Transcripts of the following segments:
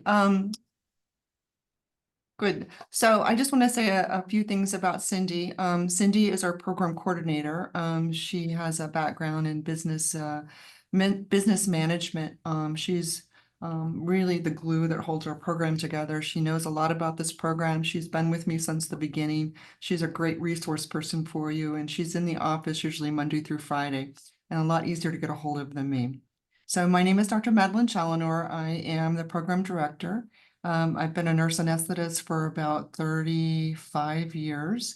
Um, Good. So I just want to say a few things about Cindy. Cindy is our program coordinator. She has a background in business management. She's really the glue that holds our program together. She knows a lot about this program. She's been with me since the beginning. She's a great resource person for you, and she's in the office usually Monday through Friday, and a lot easier to get a hold of than me. So my name is Dr. Madeline Challenor. I am the program director. I've been a nurse anesthetist for about 35 years.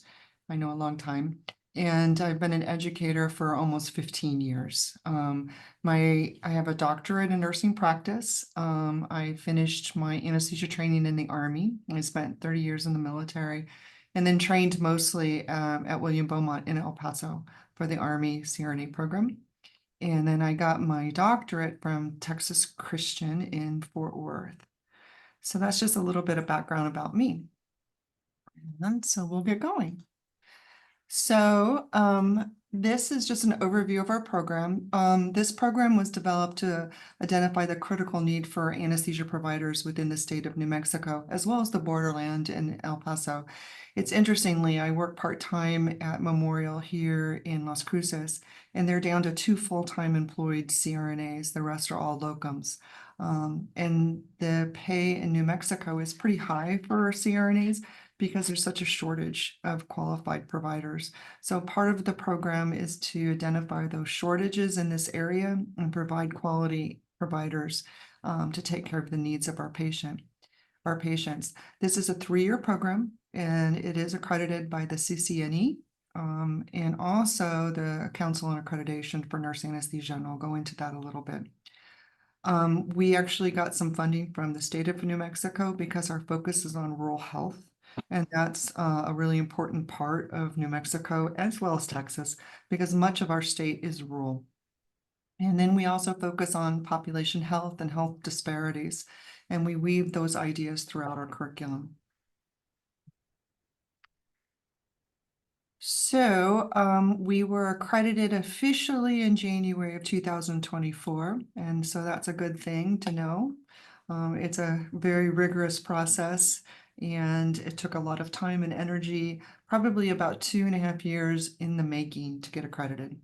I know a long time. And I've been an educator for almost 15 years. I have a doctorate in nursing practice. I finished my anesthesia training in the Army. I spent 30 years in the military and then trained mostly at William Beaumont in El Paso for the Army CRNA program. And then I got my doctorate from Texas Christian in Fort Worth. So that's just a little bit of background about me. And so we'll get going. So this is just an overview of our program. This program was developed to identify the critical need for anesthesia providers within the state of New Mexico, as well as the borderland in El Paso. It's interestingly, I work part-time at Memorial here in Las Cruces, and they're down to 2 full-time employed CRNAs. The rest are all locums. And the pay in New Mexico is pretty high for CRNAs because there's such a shortage of qualified providers. So part of the program is to identify those shortages in this area and provide quality providers to take care of the needs of our patients. This is a 3-year program, and it is accredited by the CCNE and also the Council on Accreditation for Nurse Anesthesia, and I'll go into that a little bit. We actually got some funding from the state of New Mexico because our focus is on rural health. And that's a really important part of New Mexico as well as Texas, because much of our state is rural. And then we also focus on population health and health disparities, and we weave those ideas throughout our curriculum. So we were accredited officially in January of 2024, and so that's a good thing to know. It's a very rigorous process, and it took a lot of time and energy, probably about 2.5 years in the making to get accredited.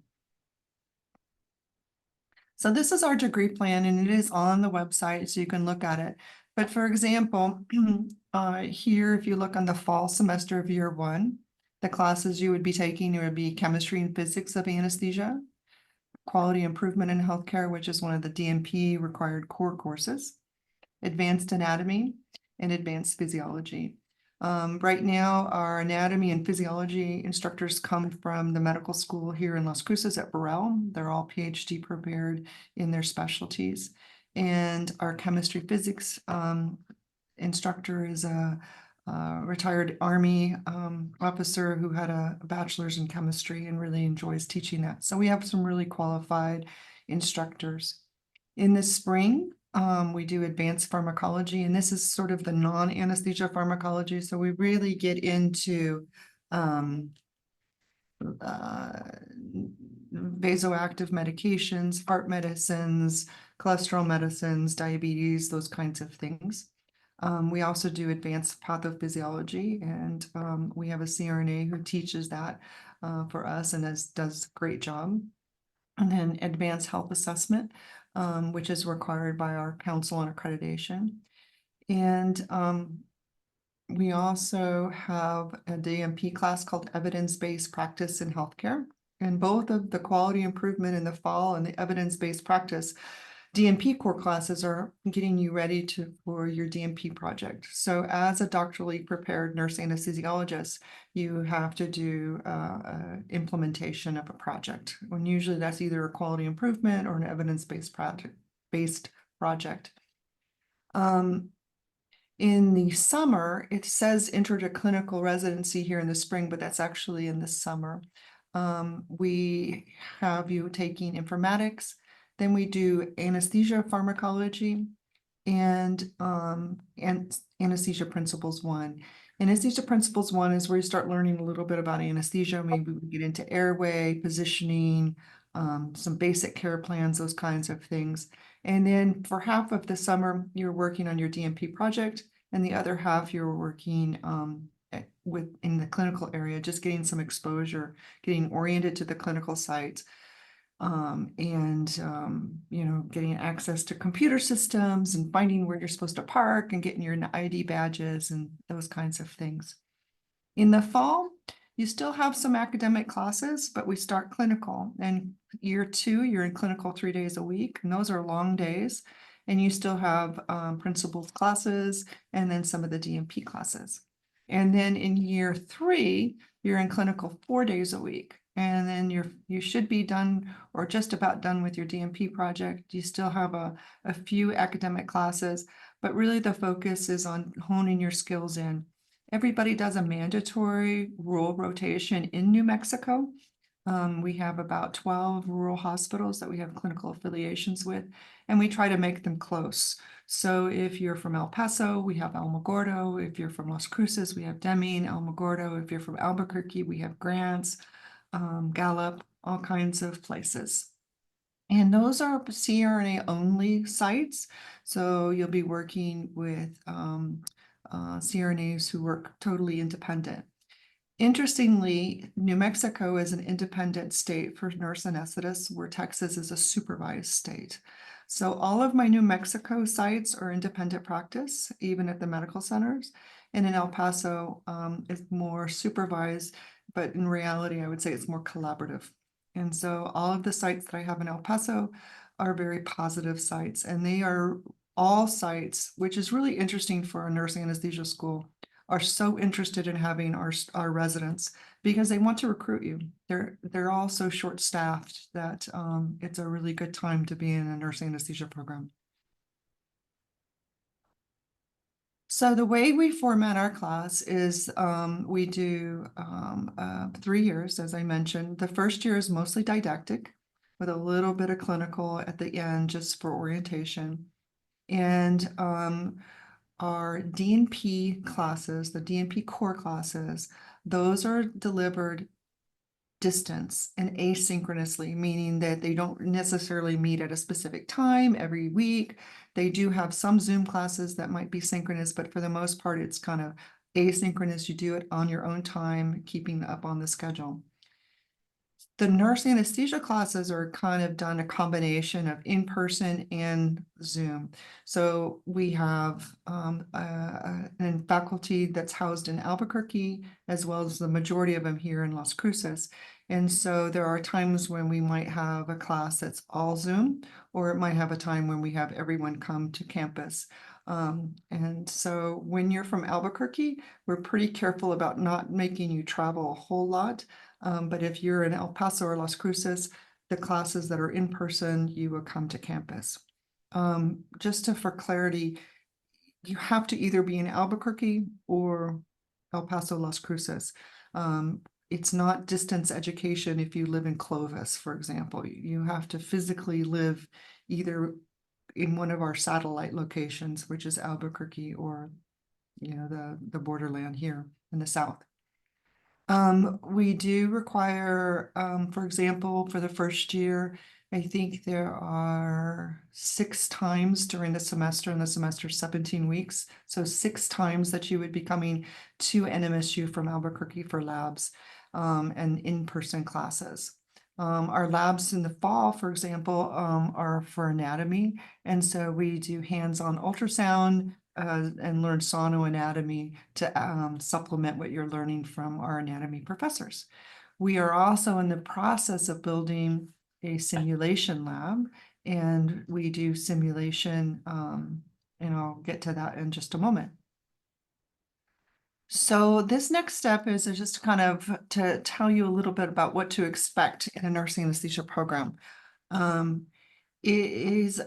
So this is our degree plan, and it is on the website, so you can look at it. But for example, here, if you look on the fall semester of year 1, the classes you would be taking, it would be chemistry and physics of anesthesia, quality improvement in healthcare, which is one of the DNP required core courses, advanced anatomy, and advanced physiology. Right now, our anatomy and physiology instructors come from the medical school here in Las Cruces at Burrell. They're all PhD prepared in their specialties. And our chemistry physics instructor is a retired Army officer who had a bachelor's in chemistry and really enjoys teaching that. So we have some really qualified instructors. In the spring, we do advanced pharmacology, and this is sort of the non-anesthesia pharmacology. So we really get into vasoactive medications, heart medicines, cholesterol medicines, diabetes, those kinds of things. We also do advanced pathophysiology, and we have a CRNA who teaches that for us and does a great job. And then advanced health assessment, which is required by our Council on Accreditation. And we also have a DMP class called Evidence-Based Practice in Healthcare. And both of the quality improvement in the fall and the evidence-based practice DNP core classes are getting you ready for your DNP project. So as a doctorally prepared nurse anesthesiologist, you have to do implementation of a project. And usually that's either a quality improvement or an evidence-based project. In the summer, it says enter to clinical residency here in the spring, but that's actually in the summer. We have you taking informatics, then we do anesthesia pharmacology and anesthesia principles 1. Anesthesia principles 1 is where you start learning a little bit about anesthesia. Maybe we get into airway, positioning, some basic care plans, those kinds of things. And then for half of the summer, you're working on your DMP project, and the other half you're working in the clinical area, just getting some exposure, getting oriented to the clinical sites, getting access to computer systems and finding where you're supposed to park and getting your ID badges and those kinds of things. In the fall, you still have some academic classes, but we start clinical. And year 2, you're in clinical 3 days a week, and those are long days. And you still have principles classes and then some of the DMP classes. And then in year 3, you're in clinical 4 days a week. And then you should be done or just about done with your DMP project. You still have a few academic classes, but really the focus is on honing your skills in. Everybody does a mandatory rural rotation in New Mexico. We have about 12 rural hospitals that we have clinical affiliations with, and we try to make them close. So if you're from El Paso, we have Alamogordo. If you're from Las Cruces, we have Deming, Alamogordo. If you're from Albuquerque, we have Grants, Gallup, all kinds of places. And those are CRNA only sites. So you'll be working with CRNAs who work totally independent. Interestingly, New Mexico is an independent state for nurse anesthetists, where Texas is a supervised state. So all of my New Mexico sites are independent practice, even at the medical centers. And in El Paso, it's more supervised, but in reality, I would say it's more collaborative. And so all of the sites that I have in El Paso are very positive sites, and they are all sites, which is really interesting for a nursing anesthesia school, are so interested in having our residents because they want to recruit you. They're all so short-staffed that it's a really good time to be in a nursing anesthesia program. So the way we format our class is we do 3 years, as I mentioned. The first year is mostly didactic with a little bit of clinical at the end just for orientation. And our DNP classes, the DNP core classes, those are delivered distance and asynchronously, meaning that they don't necessarily meet at a specific time every week. They do have some Zoom classes that might be synchronous, but for the most part, it's kind of asynchronous. You do it on your own time, keeping up on the schedule. The nurse anesthesia classes are kind of done a combination of in-person and Zoom. So we have a faculty that's housed in Albuquerque, as well as the majority of them here in Las Cruces. And so there are times when we might have a class that's all Zoom, or it might have a time when we have everyone come to campus. And so when you're from Albuquerque, we're pretty careful about not making you travel a whole lot. But if you're in El Paso or Las Cruces, the classes that are in person, you will come to campus. For clarity, you have to either be in Albuquerque or El Paso, Las Cruces. It's not distance education if you live in Clovis, for example. You have to physically live either in one of our satellite locations, which is Albuquerque, or the borderland here in the south. We do require, for example, for the first year, I think there are 6 times during the semester, and the semester 17 weeks. So 6 times that you would be coming to NMSU from Albuquerque for labs and in-person classes. Our labs in the fall, for example, are for anatomy. And so we do hands-on ultrasound, and learn sono anatomy to supplement what you're learning from our anatomy professors. We are also in the process of building a simulation lab, and we do simulation, and I'll get to that in just a moment. So this next step is just kind of to tell you a little bit about what to expect in a nursing anesthesia program. It is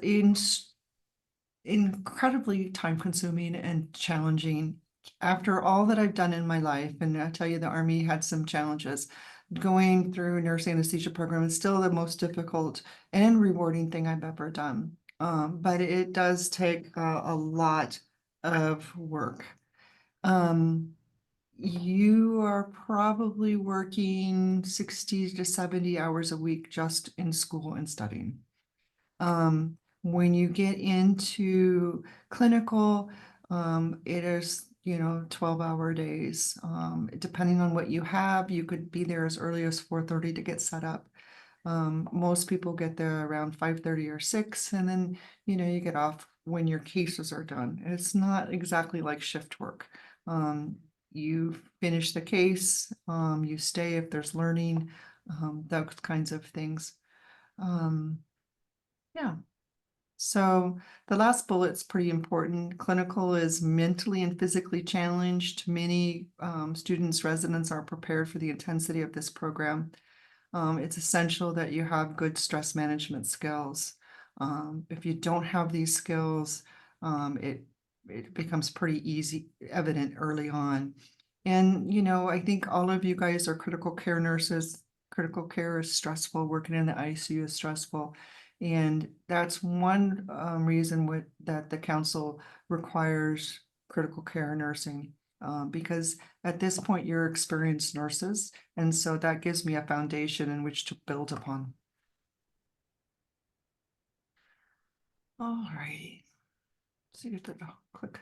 incredibly time consuming and challenging. After all that I've done in my life, and I tell you, the Army had some challenges, going through nursing anesthesia program is still the most difficult and rewarding thing I've ever done. But it does take a lot of work. You are probably working 60 to 70 hours a week just in school and studying. When you get into clinical, it is, 12-hour days. Depending on what you have, you could be there as early as 4:30 to get set up. Most people get there around 5:30 or 6, and then, you get off when your cases are done. It's not exactly like shift work. Um, you finish the case, you stay if there's learning, those kinds of things. Um, yeah. So the last bullet's pretty important. Clinical is mentally and physically challenged. Many students, residents are prepared for the intensity of this program. It's essential that you have good stress management skills. If you don't have these skills, it becomes pretty evident early on. And, I think all of you guys are critical care nurses. Critical care is stressful. Working in the ICU is stressful. And that's one reason that the council requires critical care nursing, because at this point, you're experienced nurses. And so that gives me a foundation in which to build upon. All right. See if it'll click.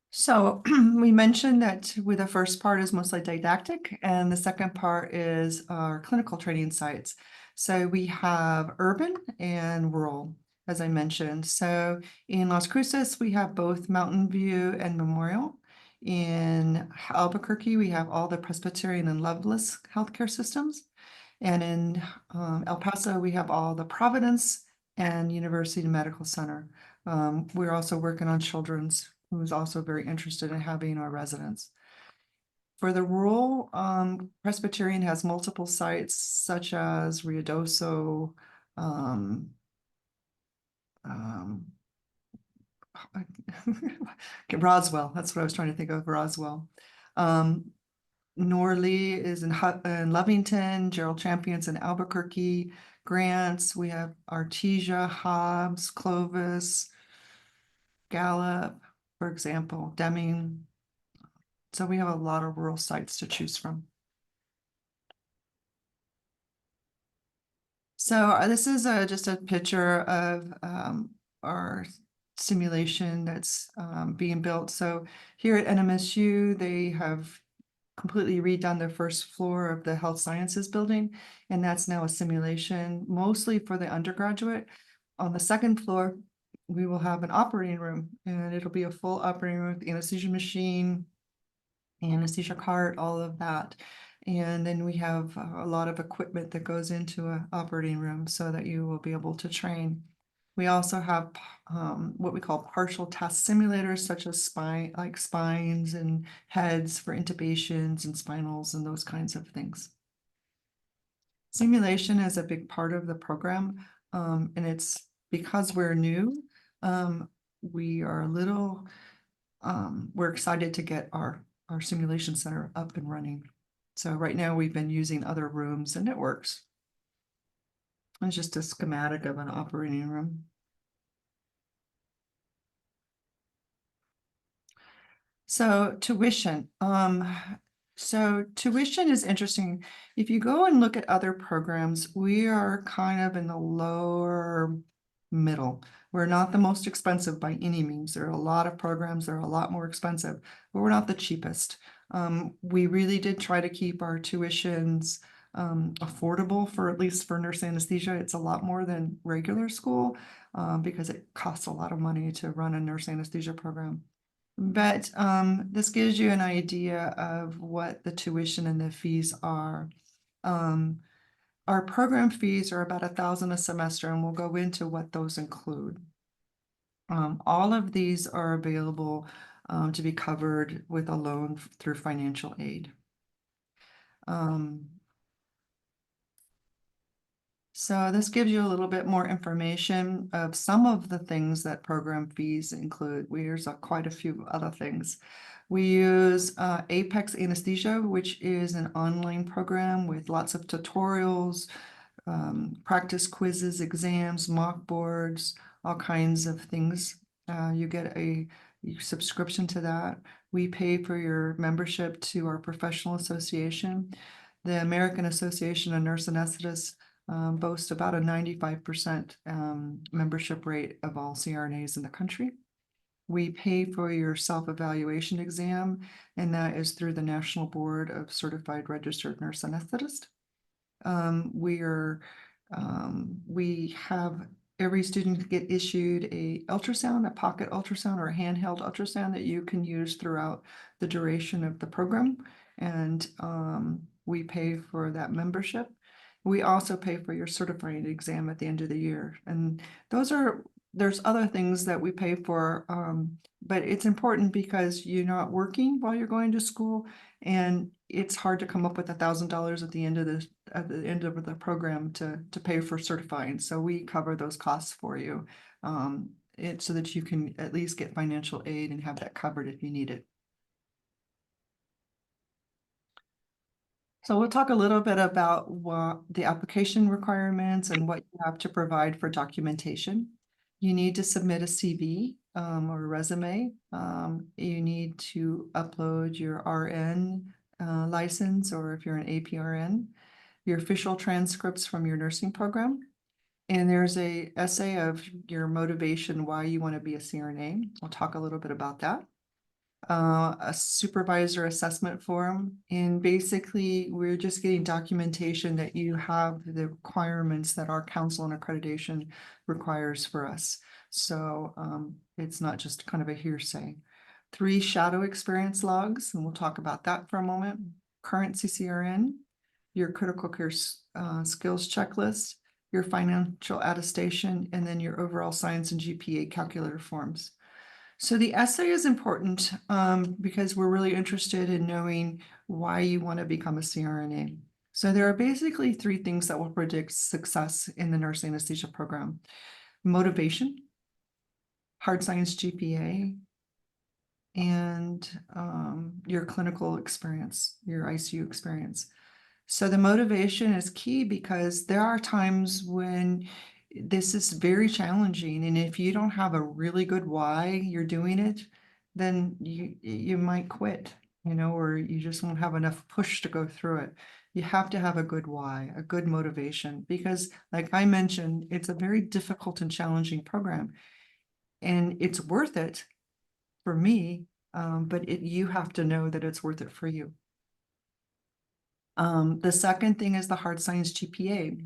So we mentioned that with the first part is mostly didactic, and the second part is our clinical training sites. So we have urban and rural, as I mentioned. So in Las Cruces, we have both Mountain View and Memorial. In Albuquerque, we have all the Presbyterian and Lovelace healthcare systems. And in El Paso, we have all the Providence and University Medical Center. We're also working on children's, who's also very interested in having our residents. For the rural, Presbyterian has multiple sites such as Ruidoso, um, um, Roswell, that's what I was trying to think of, Roswell. Norley is in Lovington, Gerald Champions in Albuquerque, Grants, we have Artesia, Hobbs, Clovis, Gallup, for example, Deming. So we have a lot of rural sites to choose from. So this is just a picture of our simulation that's being built. So here at NMSU, they have completely redone the first floor of the health sciences building, and that's now a simulation mostly for the undergraduate. On the second floor, we will have an operating room, and it'll be a full operating room with anesthesia machine, anesthesia cart, all of that. And then we have a lot of equipment that goes into an operating room so that you will be able to train. We also have what we call partial task simulators, such as spines and heads for intubations and spinals and those kinds of things. Simulation is a big part of the program, and it's because we're new. We are a little, we're excited to get our simulation center up and running. So right now we've been using other rooms and it works. It's just a schematic of an operating room. So tuition. So tuition is interesting. If you go and look at other programs, we are kind of in the lower middle. We're not the most expensive by any means. There are a lot of programs that are a lot more expensive, but we're not the cheapest. We really did try to keep our tuitions affordable for at least for nurse anesthesia. It's a lot more than regular school because it costs a lot of money to run a nurse anesthesia program. But this gives you an idea of what the tuition and the fees are. Our program fees are about $1,000 a semester, and we'll go into what those include. All of these are available to be covered with a loan through financial aid. So this gives you a little bit more information of some of the things that program fees include. There's quite a few other things. We use Apex Anesthesia, which is an online program with lots of tutorials, practice quizzes, exams, mock boards, all kinds of things. You get your subscription to that. We pay for your membership to our professional association. The American Association of Nurse Anesthetists boasts about a 95% membership rate of all CRNAs in the country. We pay for your self-evaluation exam, and that is through the National Board of Certified Registered Nurse Anesthetist. We have every student get issued a ultrasound, a pocket ultrasound or a handheld ultrasound that you can use throughout the duration of the program. And we pay for that membership. We also pay for your certifying exam at the end of the year. And there's other things that we pay for, but it's important because you're not working while you're going to school, and it's hard to come up with $1,000 at the end of the program to pay for certifying. So we cover those costs for you, so that you can at least get financial aid and have that covered if you need it. So we'll talk a little bit about what the application requirements and what you have to provide for documentation. You need to submit a CV or a resume. You need to upload your RN license, or if you're an APRN, your official transcripts from your nursing program. And there's a essay of your motivation, why you want to be a CRNA. I'll talk a little bit about that. A supervisor assessment form, and basically we're just getting documentation that you have the requirements that our council and accreditation requires for us. So it's not just kind of a hearsay. 3 shadow experience logs, and we'll talk about that for a moment. Current CCRN, your critical care skills checklist, your financial attestation, and then your overall science and GPA calculator forms. So the essay is important because we're really interested in knowing why you want to become a CRNA. So there are basically 3 things that will predict success in the nurse anesthesia program: motivation, hard science GPA, and your clinical experience, your ICU experience. So the motivation is key because there are times when this is very challenging, and if you don't have a really good why you're doing it, then you might quit, or you just won't have enough push to go through it. You have to have a good why, a good motivation, because like I mentioned, it's a very difficult and challenging program, and it's worth it for me, but you have to know that it's worth it for you. The second thing is the hard science GPA.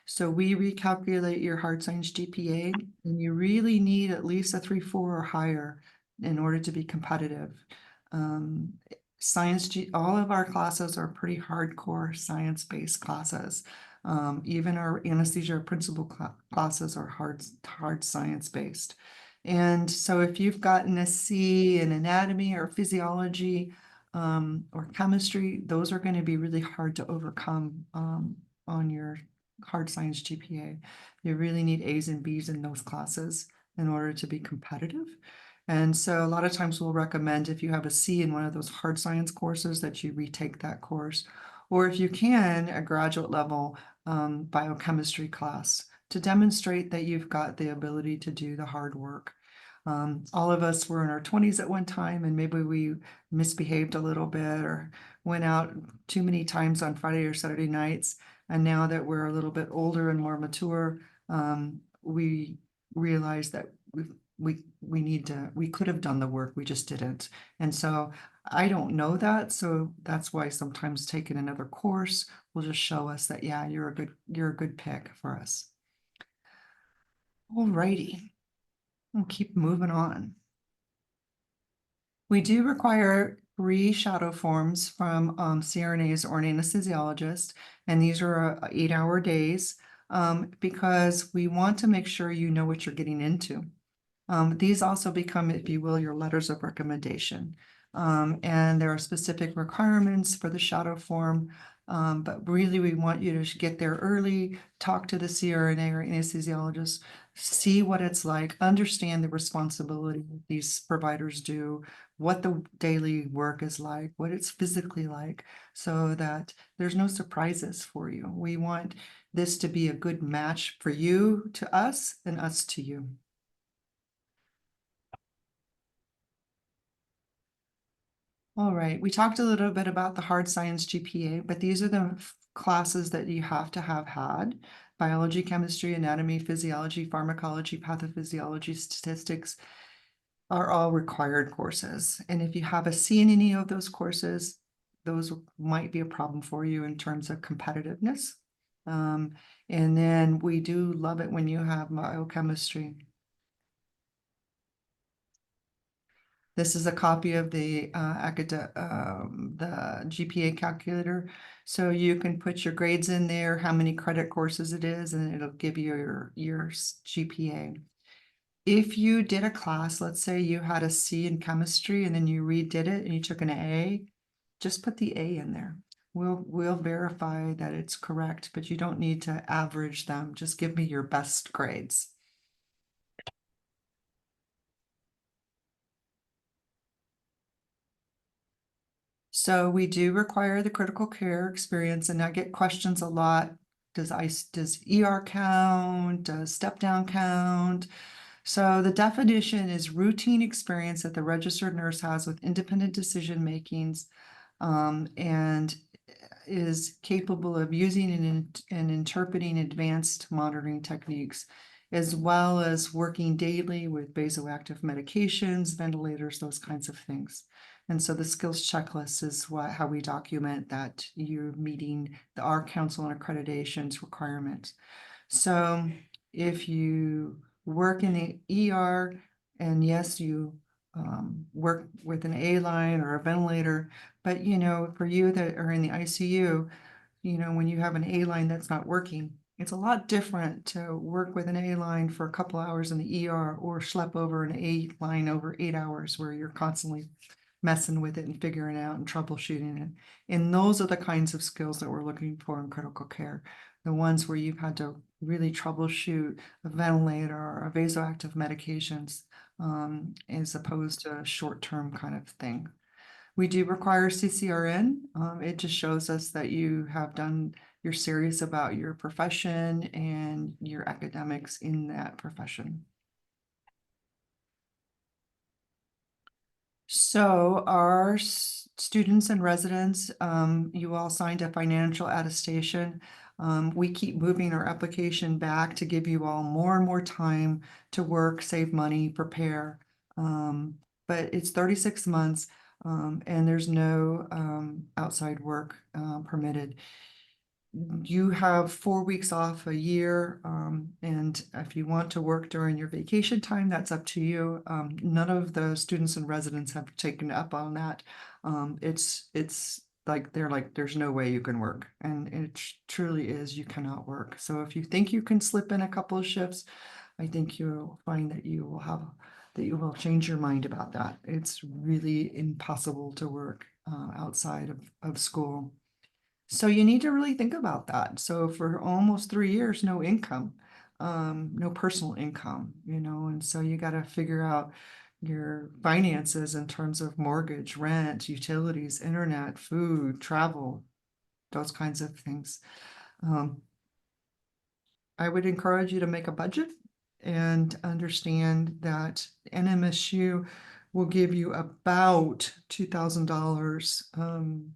So we recalculate your hard science GPA, and you really need at least a 3.4 or higher in order to be competitive. All of our classes are pretty hardcore science-based classes. Even our anesthesia principal classes are hard science-based. And so if you've gotten a C in anatomy or physiology, or chemistry, those are going to be really hard to overcome on your hard science GPA. You really need A's and B's in those classes in order to be competitive. And so a lot of times we'll recommend, if you have a C in one of those hard science courses, that you retake that course. Or if you can, a graduate level biochemistry class to demonstrate that you've got the ability to do the hard work. All of us were in our 20s at one time, and maybe we misbehaved a little bit or went out too many times on Friday or Saturday nights. And now that we're a little bit older and more mature, we realize that we could have done the work, we just didn't. And so I don't know that, so that's why sometimes taking another course will just show us that, yeah, you're a good pick for us. All righty. We'll keep moving on. We do require 3 shadow forms from CRNAs or an anesthesiologist, and these are 8-hour days because we want to make sure you know what you're getting into. These also become, if you will, your letters of recommendation. And there are specific requirements for the shadow form, but really we want you to get there early, talk to the CRNA or anesthesiologist, see what it's like, understand the responsibility these providers do, what the daily work is like, what it's physically like, so that there's no surprises for you. We want this to be a good match for you to us and us to you. All right, we talked a little bit about the hard science GPA, but these are the classes that you have to have had. Biology, chemistry, anatomy, physiology, pharmacology, pathophysiology, statistics are all required courses. And if you have a C in any of those courses, those might be a problem for you in terms of competitiveness. And then we do love it when you have biochemistry. This is a copy of the the GPA calculator. So you can put your grades in there, how many credit courses it is, and it'll give you your GPA. If you did a class, let's say you had a C in chemistry and then you redid it and you took an A, just put the A in there. We'll verify that it's correct, but you don't need to average them. Just give me your best grades. So we do require the critical care experience, and I get questions a lot. Does ER count? Does step down count? So the definition is routine experience that the registered nurse has with independent decision makings, and is capable of using and interpreting advanced monitoring techniques, as well as working daily with vasoactive medications, ventilators, those kinds of things. And so the skills checklist is how we document that you're meeting our council and accreditations requirements. So if you work in the ER and yes, you work with an A line or a ventilator, but for you that are in the ICU, when you have an A line that's not working, it's a lot different to work with an A line for a couple hours in the ER or schlep over an A line over 8 hours where you're constantly messing with it and figuring it out and troubleshooting it. And those are the kinds of skills that we're looking for in critical care. The ones where you've had to really troubleshoot a ventilator or a vasoactive medications, as opposed to a short-term kind of thing. We do require CCRN. It just shows us that you're serious about your profession and your academics in that profession. So our students and residents, you all signed a financial attestation. We keep moving our application back to give you all more and more time to work, save money, prepare. But it's 36 months, and there's no outside work permitted. You have 4 weeks off a year, and if you want to work during your vacation time, that's up to you. None of the students and residents have taken up on that. It's like they're like, there's no way you can work, and it truly is, you cannot work. So if you think you can slip in a couple of shifts, I think you'll find that you will change your mind about that. It's really impossible to work outside of school. So you need to really think about that. So for almost 3 years, no income, no personal income, and so you got to figure out your finances in terms of mortgage, rent, utilities, internet, food, travel, those kinds of things. I would encourage you to make a budget and understand that NMSU will give you about $2,000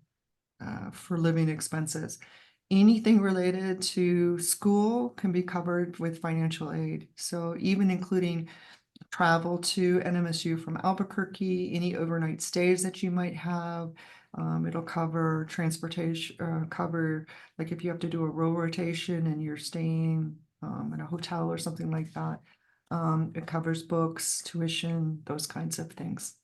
for living expenses. Anything related to school can be covered with financial aid. So even including travel to NMSU from Albuquerque, any overnight stays that you might have, it'll cover transportation, cover like if you have to do a row rotation and you're staying in a hotel or something like that. It covers books, tuition, those kinds of things.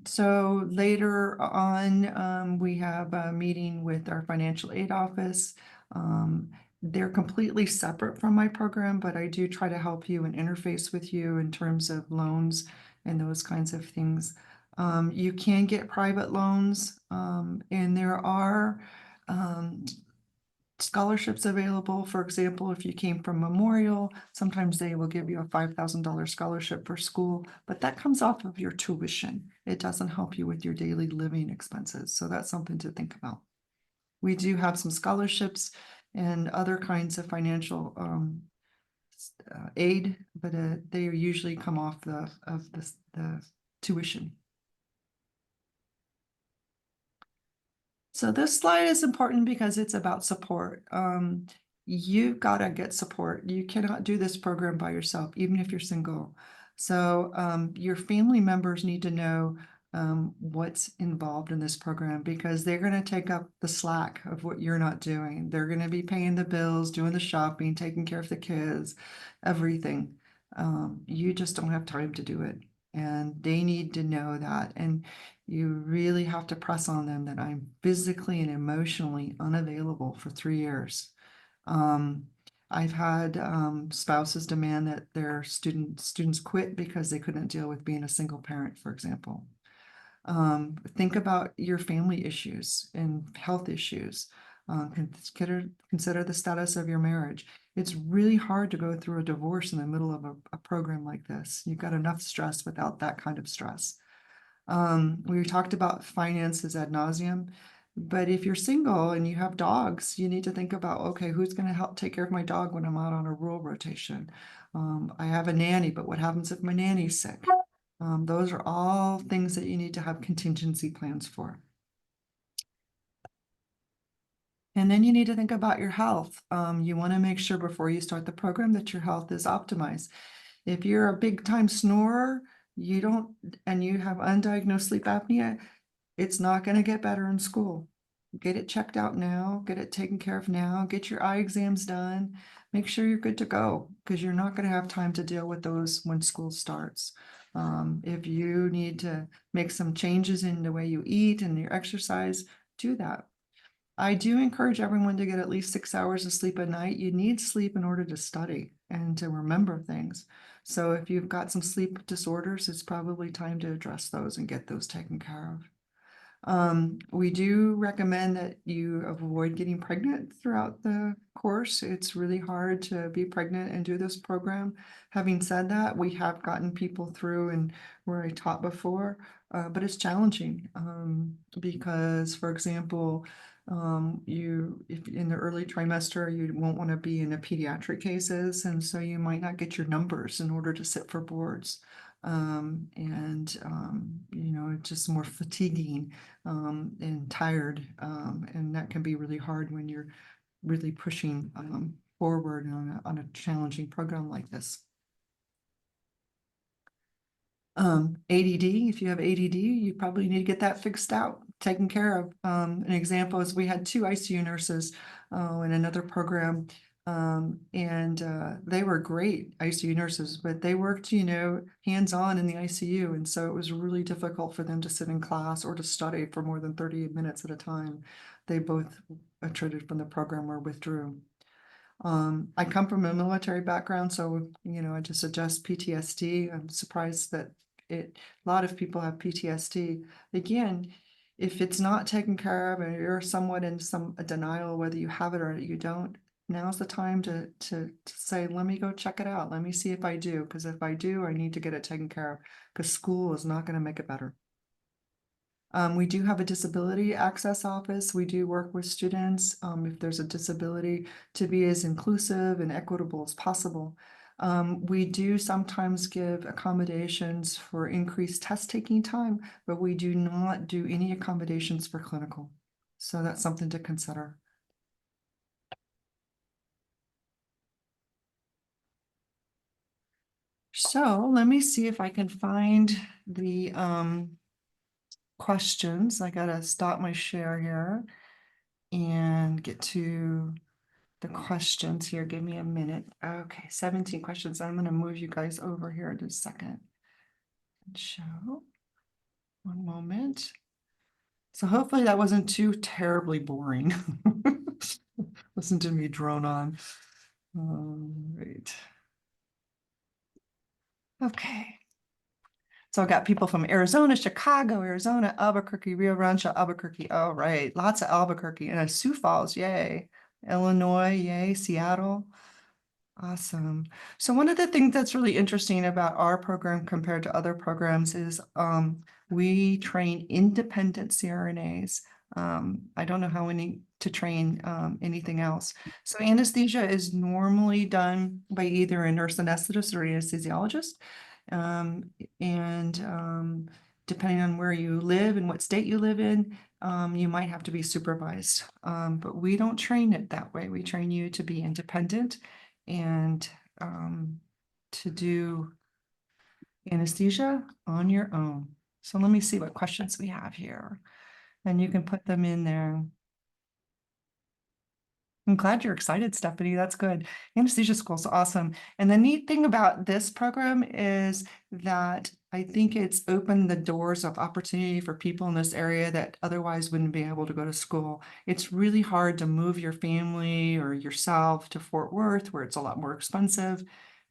So later on, we have a meeting with our financial aid office. They're completely separate from my program, but I do try to help you and interface with you in terms of loans and those kinds of things. You can get private loans, and there are scholarships available. For example, if you came from Memorial, sometimes they will give you a $5,000 scholarship for school, but that comes off of your tuition. It doesn't help you with your daily living expenses. So that's something to think about. We do have some scholarships and other kinds of financial aid, but they usually come off the tuition. So this slide is important because it's about support. You've got to get support. You cannot do this program by yourself, even if you're single. So your family members need to know what's involved in this program, because they're going to take up the slack of what you're not doing. They're going to be paying the bills, doing the shopping, taking care of the kids, everything. You just don't have time to do it. And they need to know that. And you really have to press on them that I'm physically and emotionally unavailable for 3 years. I've had spouses demand that their students quit because they couldn't deal with being a single parent, for example. Think about your family issues and health issues. Consider the status of your marriage. It's really hard to go through a divorce in the middle of a program like this. You've got enough stress without that kind of stress. We talked about finances ad nauseum, but if you're single and you have dogs, you need to think about, okay, who's going to help take care of my dog when I'm out on a rural rotation? I have a nanny, but what happens if my nanny's sick? Those are all things that you need to have contingency plans for. And then you need to think about your health. You want to make sure before you start the program that your health is optimized. If you're a big time snorer, and you have undiagnosed sleep apnea, it's not going to get better in school. Get it checked out now, get it taken care of now, get your eye exams done, make sure you're good to go, because you're not going to have time to deal with those when school starts. If you need to make some changes in the way you eat and your exercise, do that. I do encourage everyone to get at least 6 hours of sleep a night. You need sleep in order to study and to remember things. So if you've got some sleep disorders, it's probably time to address those and get those taken care of. We do recommend that you avoid getting pregnant throughout the course. It's really hard to be pregnant and do this program. Having said that, we have gotten people through and where I taught before, but it's challenging because, for example, if in the early trimester, you won't want to be in the pediatric cases, and so you might not get your numbers in order to sit for boards. It's just more fatiguing and tired, and that can be really hard when you're really pushing forward on a challenging program like this. ADD, if you have ADD, you probably need to get that fixed out, taken care of. An example is we had 2 ICU nurses in another program, and they were great ICU nurses, but they worked, hands-on in the ICU, and so it was really difficult for them to sit in class or to study for more than 30 minutes at a time. They both attrited from the program or withdrew. I come from a military background, so I just suggest PTSD. I'm surprised that a lot of people have PTSD. Again, if it's not taken care of and you're somewhat in some denial whether you have it or you don't, now's the time to say, let me go check it out. Let me see if I do, because if I do, I need to get it taken care of, because school is not going to make it better. We do have a disability access office. We do work with students if there's a disability to be as inclusive and equitable as possible. We do sometimes give accommodations for increased test taking time, but we do not do any accommodations for clinical. So that's something to consider. So let me see if I can find the questions. I gotta stop my share here and get to the questions here. Give me a minute. Okay, 17 questions. I'm going to move you guys over here in a second. Show. One moment. So hopefully that wasn't too terribly boring. Listen to me drone on. All right. Okay. So I got people from Arizona, Chicago, Arizona, Albuquerque, Rio Rancho, Albuquerque. All right. Lots of Albuquerque and Sioux Falls. Yay. Illinois. Yay. Seattle. Awesome. So one of the things that's really interesting about our program compared to other programs is we train independent CRNAs I don't know how many to train anything else. So anesthesia is normally done by either a nurse anesthetist or anesthesiologist. Um, and depending on where you live and what state you live in, you might have to be supervised. But we don't train it that way. We train you to be independent and to do anesthesia on your own. So let me see what questions we have here, and you can put them in there. I'm glad you're excited, Stephanie. That's good. Anesthesia school's awesome. And the neat thing about this program is that I think it's opened the doors of opportunity for people in this area that otherwise wouldn't be able to go to school. It's really hard to move your family or yourself to Fort Worth, where it's a lot more expensive.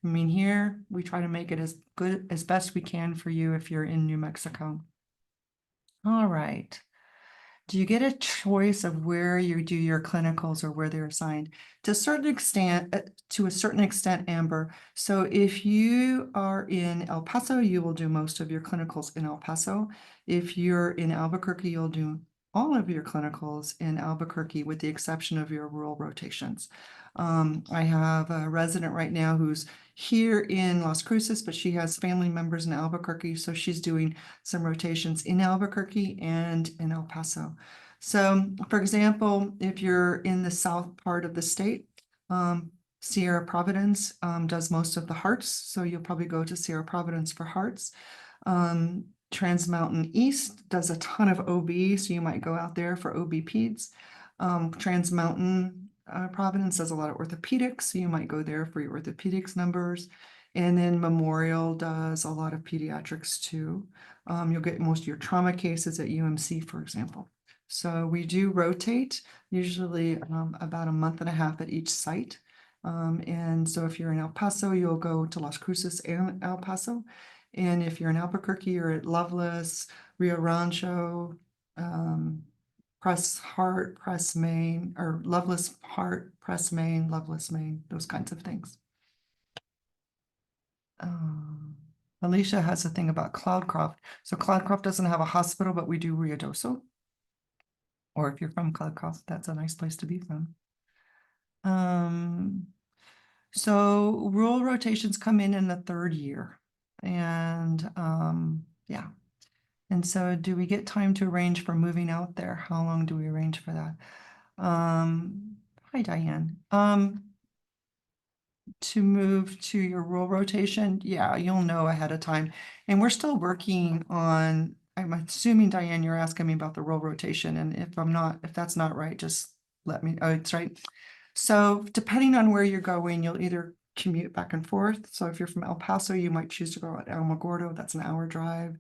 I mean, here we try to make it as good as best we can for you if you're in New Mexico. All right. Do you get a choice of where you do your clinicals or where they're assigned? To a certain extent, Amber. So if you are in El Paso, you will do most of your clinicals in El Paso. If you're in Albuquerque, you'll do all of your clinicals in Albuquerque with the exception of your rural rotations. I have a resident right now who's here in Las Cruces, but she has family members in Albuquerque, so she's doing some rotations in Albuquerque and in El Paso. So, for example, if you're in the south part of the state, Sierra Providence does most of the hearts, so you'll probably go to Sierra Providence for hearts. Trans Mountain East does a ton of OB, so you might go out there for OB peds. Trans Mountain Providence does a lot of orthopedics, so you might go there for your orthopedics numbers. And then Memorial does a lot of pediatrics too. You'll get most of your trauma cases at UMC, for example. So we do rotate, usually about a month and a half at each site. And so if you're in El Paso, you'll go to Las Cruces and El Paso. And if you're in Albuquerque, you're at Loveless, Rio Rancho, Press Heart, Press Main, or Loveless Heart, Press Main, Loveless Main, those kinds of things. Alicia has a thing about Cloudcroft. So Cloudcroft doesn't have a hospital, but we do Ruidoso. Or if you're from Cloudcroft, that's a nice place to be from. So rural rotations come in the third year. And yeah. And so do we get time to arrange for moving out there? How long do we arrange for that? Hi, Diane. To move to your rural rotation, yeah, you'll know ahead of time. And we're still working on, I'm assuming, Diane, you're asking me about the rural rotation. And if that's not right, just let me, oh, it's right. So depending on where you're going, you'll either commute back and forth. So if you're from El Paso, you might choose to go at Alamogordo, that's an hour drive.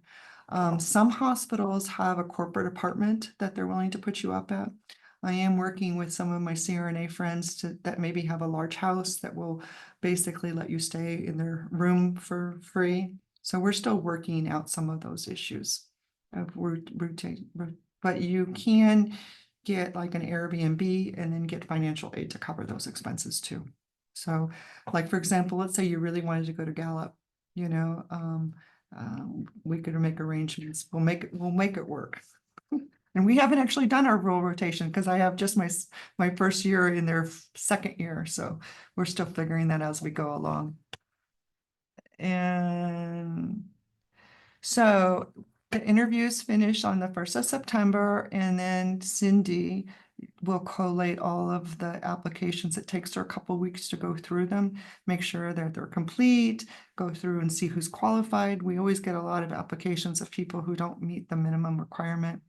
Some hospitals have a corporate apartment that they're willing to put you up at. I am working with some of my CRNA friends that maybe have a large house that will basically let you stay in their room for free. So we're still working out some of those issues of but you can get like an Airbnb and then get financial aid to cover those expenses too. So like, for example, let's say you really wanted to go to Gallup, you know, we could make arrangements. We'll make it work. And we haven't actually done our rural rotation because I have just my first year in their second year. So we're still figuring that as we go along. And so the interviews finish on the 1st of September, and then Cindy will collate all of the applications. It takes her a couple weeks to go through them, make sure that they're complete, go through and see who's qualified. We always get a lot of applications of people who don't meet the minimum requirement.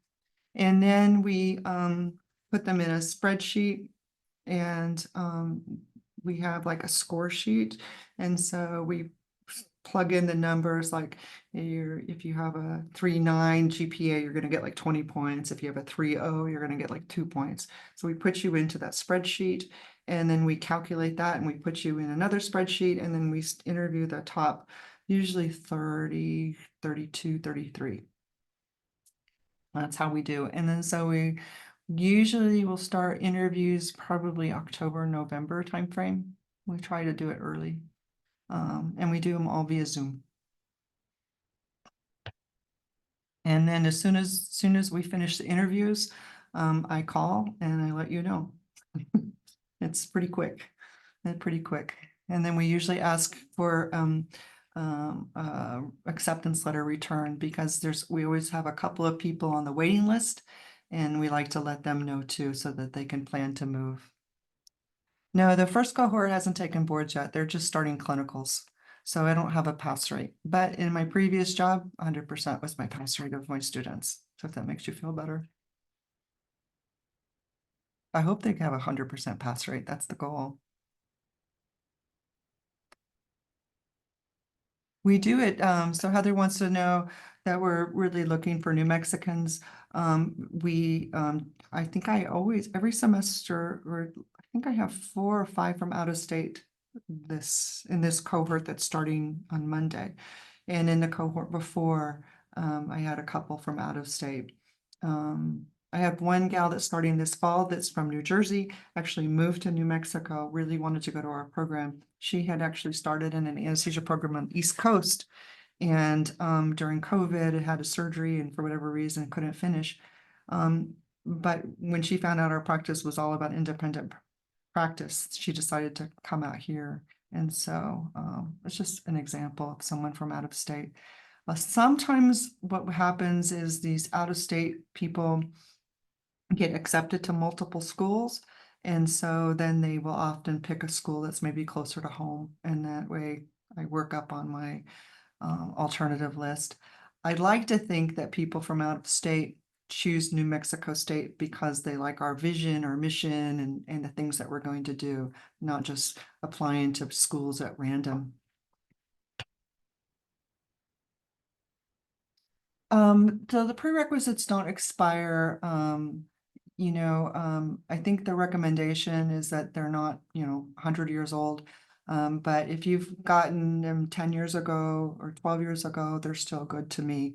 And then we put them in a spreadsheet, and we have like a score sheet. And so we plug in the numbers, like if you have a 3.9 GPA, you're going to get like 20 points. If you have a 3.0, you're going to get like 2 points. So we put you into that spreadsheet, and then we calculate that, and we put you in another spreadsheet, and then we interview the top, usually 30, 32, 33. That's how we do. And then so we usually will start interviews probably October, November timeframe. We try to do it early. And we do them all via Zoom. And then as soon as we finish the interviews, I call and I let you know. It's pretty quick. And then we usually ask for acceptance letter return because we always have a couple of people on the waiting list. And we like to let them know too, so that they can plan to move. No, the first cohort hasn't taken boards yet. They're just starting clinicals. So I don't have a pass rate. But in my previous job, 100% was my pass rate of my students. So if that makes you feel better. I hope they have 100% pass rate. That's the goal. We do it. So Heather wants to know that we're really looking for New Mexicans. I think I always, every semester, or I think I have 4 or 5 from out of state in this cohort that's starting on Monday. And in the cohort before, I had a couple from out of state. I have one gal that's starting this fall that's from New Jersey, actually moved to New Mexico, really wanted to go to our program. She had actually started in an anesthesia program on the East Coast. And during COVID, it had a surgery and for whatever reason couldn't finish. But when she found out our practice was all about independent practice, she decided to come out here. And so it's just an example of someone from out of state. Sometimes what happens is these out of state people get accepted to multiple schools. And so then they will often pick a school that's maybe closer to home. And that way I work up on my alternative list. I'd like to think that people from out of state choose New Mexico State because they like our vision, our mission, and the things that we're going to do, not just applying to schools at random. So the prerequisites don't expire. I think the recommendation is that they're not, 100 years old. But if you've gotten them 10 years ago or 12 years ago, they're still good to me.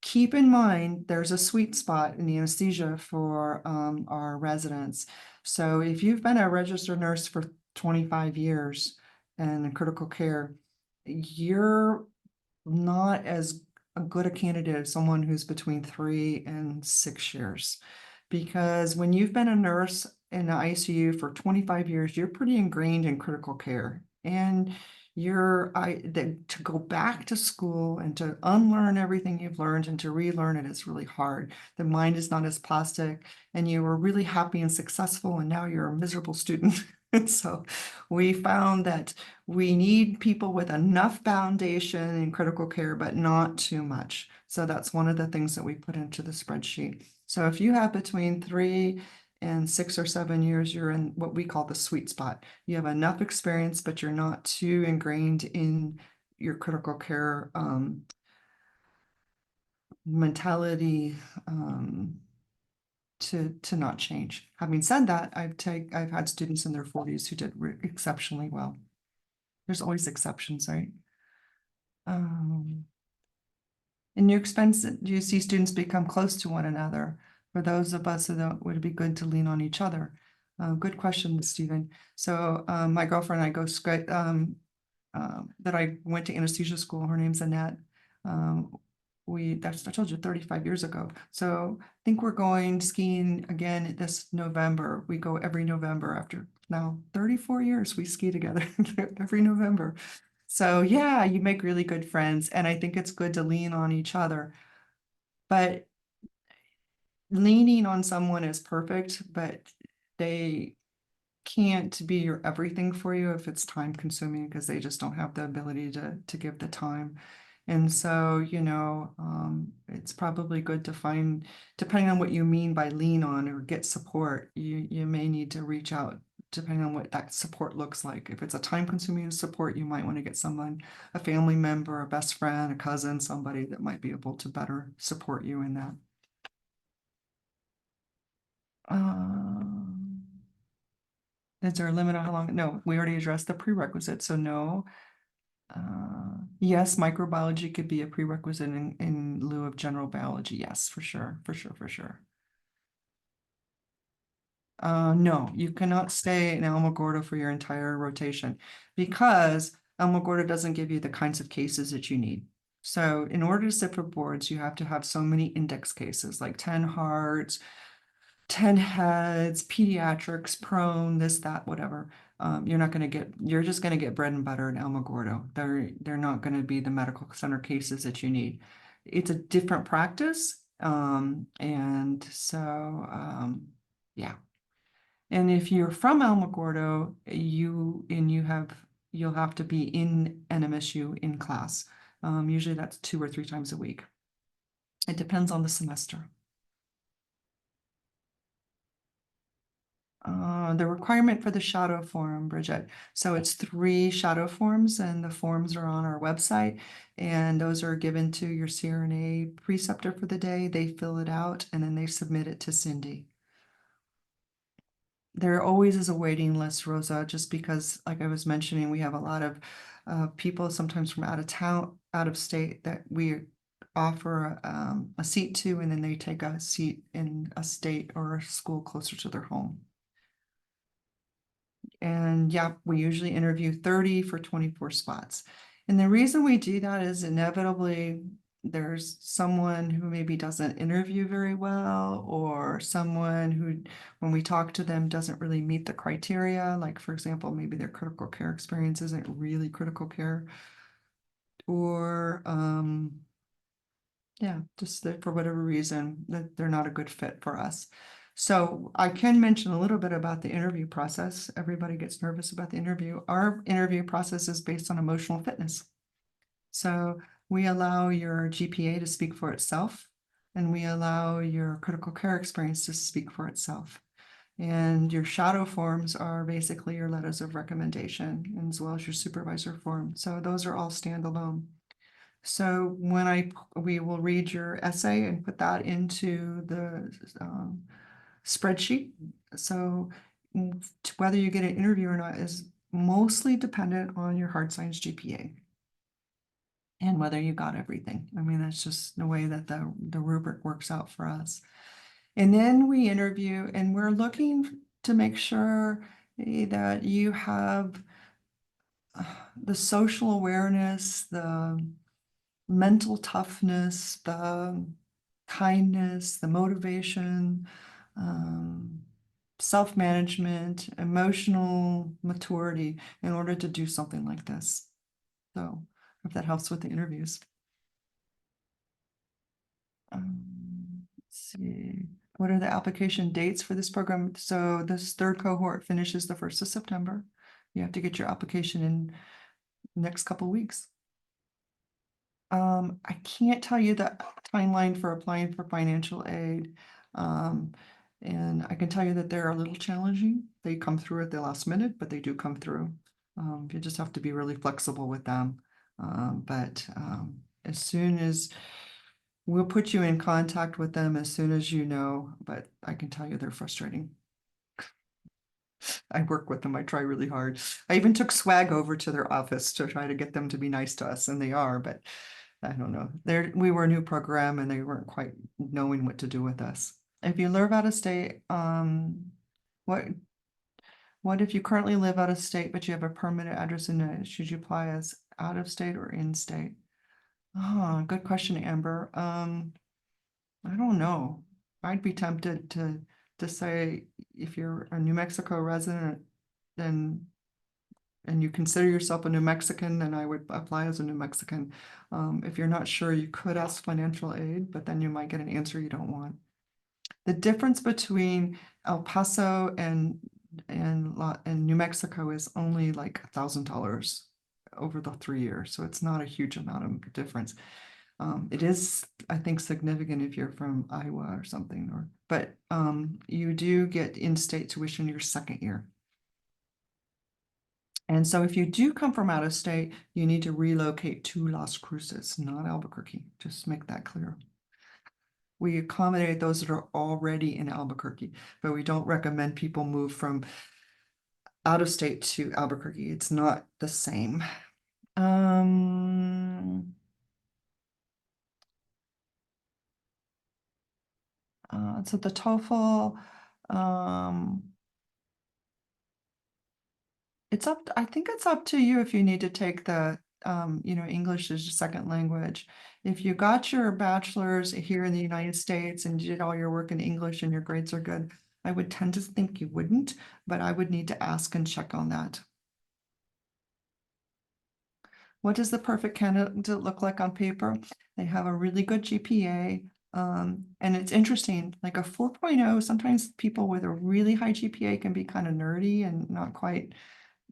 Keep in mind, there's a sweet spot in the anesthesia for our residents. So if you've been a registered nurse for 25 years and in critical care, you're not as good a candidate as someone who's between 3 and 6 years. Because when you've been a nurse in the ICU for 25 years, you're pretty ingrained in critical care. And to go back to school and to unlearn everything you've learned and to relearn it is really hard. The mind is not as plastic, and you were really happy and successful, and now you're a miserable student. And so we found that we need people with enough foundation in critical care, but not too much. So that's one of the things that we put into the spreadsheet. So if you have between 3 and 6 or 7 years, you're in what we call the sweet spot. You have enough experience, but you're not too ingrained in your critical care mentality to not change. Having said that, I've had students in their 40s who did exceptionally well. There's always exceptions, right? In your expense, do you see students become close to one another? For those of us that would be good to lean on each other. Good question, Stephen. So my girlfriend and I go that I went to anesthesia school. Her name's Annette. I told you 35 years ago. So I think we're going skiing again this November. We go every November after now 34 years. We ski together every November. So yeah, you make really good friends, and I think it's good to lean on each other. But leaning on someone is perfect, but they can't be your everything for you if it's time consuming because they just don't have the ability to give the time. And so, it's probably good to find, depending on what you mean by lean on or get support, you may need to reach out depending on what that support looks like. If it's a time consuming support, you might want to get someone, a family member, a best friend, a cousin, somebody that might be able to better support you in that. Um, Is there a limit on how long? No, we already addressed the prerequisite, so no. Yes, microbiology could be a prerequisite in lieu of general biology. Yes, for sure, for sure, for sure. No, you cannot stay in Alamogordo for your entire rotation because Alamogordo doesn't give you the kinds of cases that you need. So in order to sit for boards, you have to have so many index cases, like 10 hearts, 10 heads, pediatrics, prone, this, that, whatever. You're not going to get, you're just going to get bread and butter in Alamogordo. They're not going to be the medical center cases that you need. It's a different practice. And so, yeah. And if you're from Alamogordo, you'll have to be in NMSU in class. Usually that's 2 or 3 times a week. It depends on the semester. The requirement for the shadow form, Bridget. So it's 3 shadow forms, and the forms are on our website. And those are given to your CRNA preceptor for the day. They fill it out and then they submit it to Cindy. There always is a waiting list, Rosa, just because, like I was mentioning, we have a lot of people sometimes from out of town, out of state that we offer a seat to, and then they take a seat in a state or a school closer to their home. And yeah, we usually interview 30 for 24 spots. And the reason we do that is inevitably there's someone who maybe doesn't interview very well, or someone who, when we talk to them, doesn't really meet the criteria. Like, for example, maybe their critical care experience isn't really critical care, or yeah, just that for whatever reason that they're not a good fit for us. So I can mention a little bit about the interview process. Everybody gets nervous about the interview. Our interview process is based on emotional fitness. So we allow your GPA to speak for itself, and we allow your critical care experience to speak for itself. And your shadow forms are basically your letters of recommendation, as well as your supervisor form. So those are all standalone. So when we will read your essay and put that into the spreadsheet. So whether you get an interview or not is mostly dependent on your hard science GPA and whether you got everything. I mean, that's just the way that the rubric works out for us. And then we interview, and we're looking to make sure that you have the social awareness, the mental toughness, the kindness, the motivation, self-management, emotional maturity in order to do something like this. So if that helps with the interviews. Let's see, what are the application dates for this program? So this third cohort finishes the 1st of September. You have to get your application in next couple weeks. I can't tell you the timeline for applying for financial aid. And I can tell you that they're a little challenging. They come through at the last minute, but they do come through. You just have to be really flexible with them. But as soon as we'll put you in contact with them as soon as you know, but I can tell you they're frustrating. I work with them. I try really hard. I even took swag over to their office to try to get them to be nice to us, and they are, but I don't know. We were a new program and they weren't quite knowing what to do with us. If you live out of state, what what if you currently live out of state, but you have a permanent address in it? Should you apply as out of state or in state? Oh, good question, Amber. I don't know. I'd be tempted to say if you're a New Mexico resident, then and you consider yourself a New Mexican, then I would apply as a New Mexican. If you're not sure, you could ask financial aid, but then you might get an answer you don't want. The difference between El Paso and New Mexico is only like $1,000 over the 3 years, so it's not a huge amount of difference. It is, I think, significant if you're from Iowa or something, but you do get in-state tuition your 2nd year. And so if you do come from out of state, you need to relocate to Las Cruces, not Albuquerque. Just make that clear. We accommodate those that are already in Albuquerque, but we don't recommend people move from out of state to Albuquerque. It's not the same. So the TOEFL, I think it's up to you if you need to take the English is your second language. If you got your bachelor's here in the United States and you did all your work in English and your grades are good, I would tend to think you wouldn't, but I would need to ask and check on that. What does the perfect candidate look like on paper? They have a really good GPA. And it's interesting, like a 4.0, sometimes people with a really high GPA can be kind of nerdy and not quite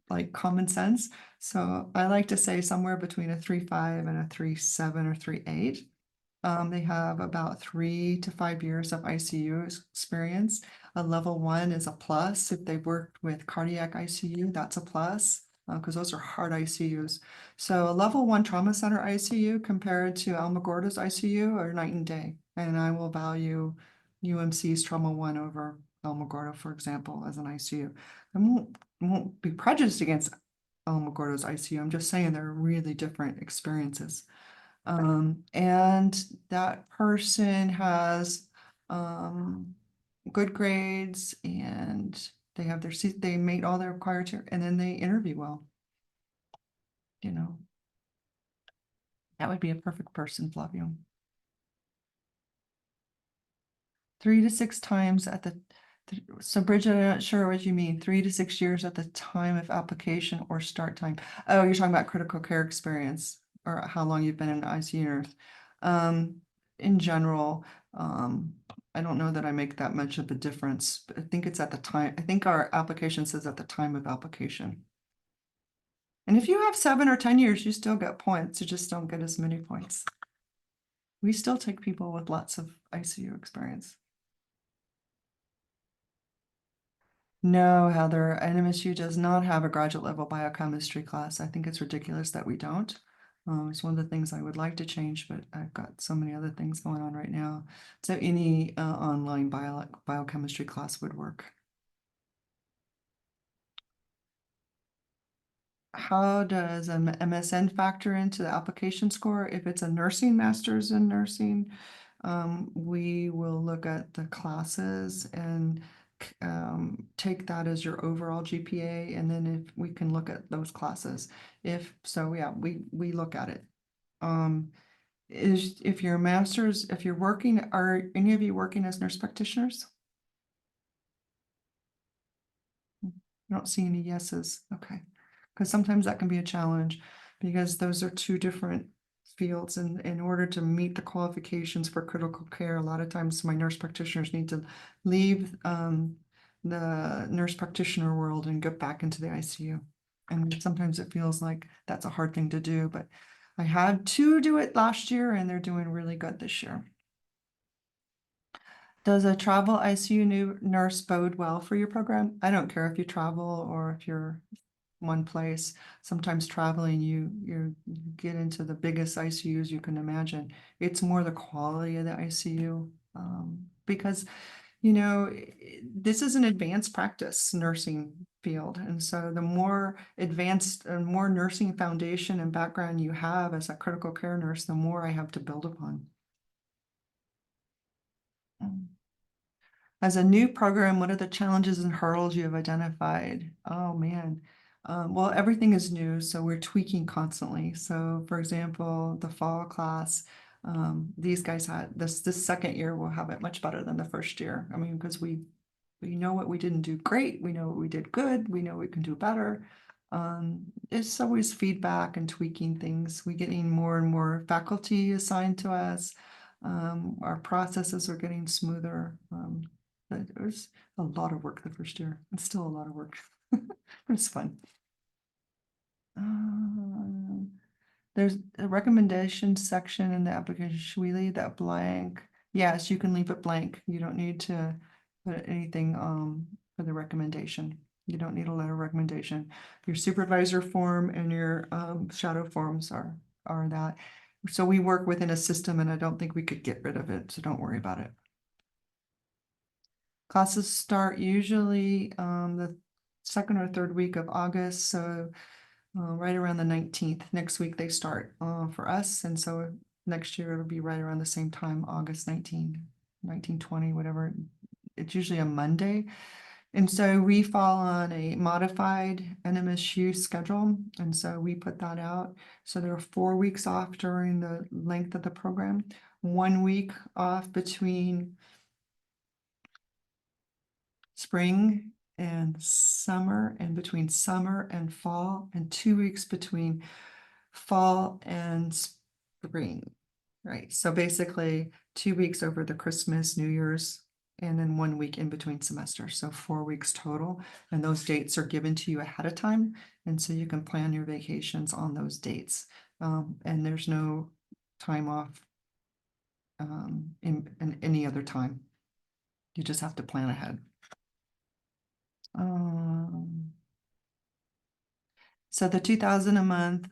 like common sense. So I like to say somewhere between a 3.5 and a 3.7 or 3.8. They have about 3 to 5 years of ICU experience. A level 1 is a plus. If they've worked with cardiac ICU, that's a plus because those are hard ICUs. So a level 1 trauma center ICU compared to Alamogordo's ICU are night and day. And I will value UMC's trauma 1 over Alamogordo, for example, as an ICU. I won't be prejudiced against Alamogordo's ICU. I'm just saying they're really different experiences. And that person has good grades and they have they made all their required, and then they interview well. You know, that would be a perfect person, Flavio. 3 to 6 times at the, so Bridget, I'm not sure what you mean, 3 to 6 years at the time of application or start time. Oh, you're talking about critical care experience or how long you've been in ICU nurse. In general, I don't know that I make that much of a difference, but I think it's at the time. I think our application says at the time of application. And if you have 7 or 10 years, you still get points. You just don't get as many points. We still take people with lots of ICU experience. No, Heather, NMSU does not have a graduate level biochemistry class. I think it's ridiculous that we don't. It's one of the things I would like to change, but I've got so many other things going on right now. So any online biochemistry class would work. How does an MSN factor into the application score? If it's a nursing master's in nursing, we will look at the classes and take that as your overall GPA, and then if we can look at those classes. If so, yeah, we look at it. If you're a master's, if you're working, are any of you working as nurse practitioners? I don't see any yeses. Okay. Because sometimes that can be a challenge because those are two different fields. And in order to meet the qualifications for critical care, a lot of times my nurse practitioners need to leave the nurse practitioner world and get back into the ICU. And sometimes it feels like that's a hard thing to do, but I had to do it last year and they're doing really good this year. Does a travel ICU new nurse bode well for your program? I don't care if you travel or if you're one place. Sometimes traveling, you get into the biggest ICUs you can imagine. It's more the quality of the ICU because this is an advanced practice nursing field, and so the more advanced and more nursing foundation and background you have as a critical care nurse, the more I have to build upon. As a new program, what are the challenges and hurdles you have identified? Oh man. Well, everything is new, so we're tweaking constantly. So for example, the fall class, these guys had this second year will have it much better than the first year. I mean, because we know what we didn't do great, we know what we did good, we know we can do better. It's always feedback and tweaking things. We're getting more and more faculty assigned to us. Our processes are getting smoother. But it was a lot of work the first year. It's still a lot of work. But it's fun. There's a recommendation section in the application. Should we leave that blank? Yes, you can leave it blank. You don't need to put anything for the recommendation. You don't need a letter of recommendation. Your supervisor form and your shadow forms are that. So we work within a system and I don't think we could get rid of it. So don't worry about it. Classes start usually the second or third week of August, so right around the 19th. Next week they start for us, and so next year it'll be right around the same time, August 19, 1920, whatever. It's usually a Monday. And so we fall on a modified NMSU schedule, and so we put that out. So there are 4 weeks off during the length of the program, 1 week off between spring and summer, and between summer and fall, and 2 weeks between fall and spring. Right, so basically 2 weeks over the Christmas, New Year's, and then 1 week in between semesters, so 4 weeks total. And those dates are given to you ahead of time, and so you can plan your vacations on those dates. And there's no time off in any other time. You just have to plan ahead. So the 2,000 a month,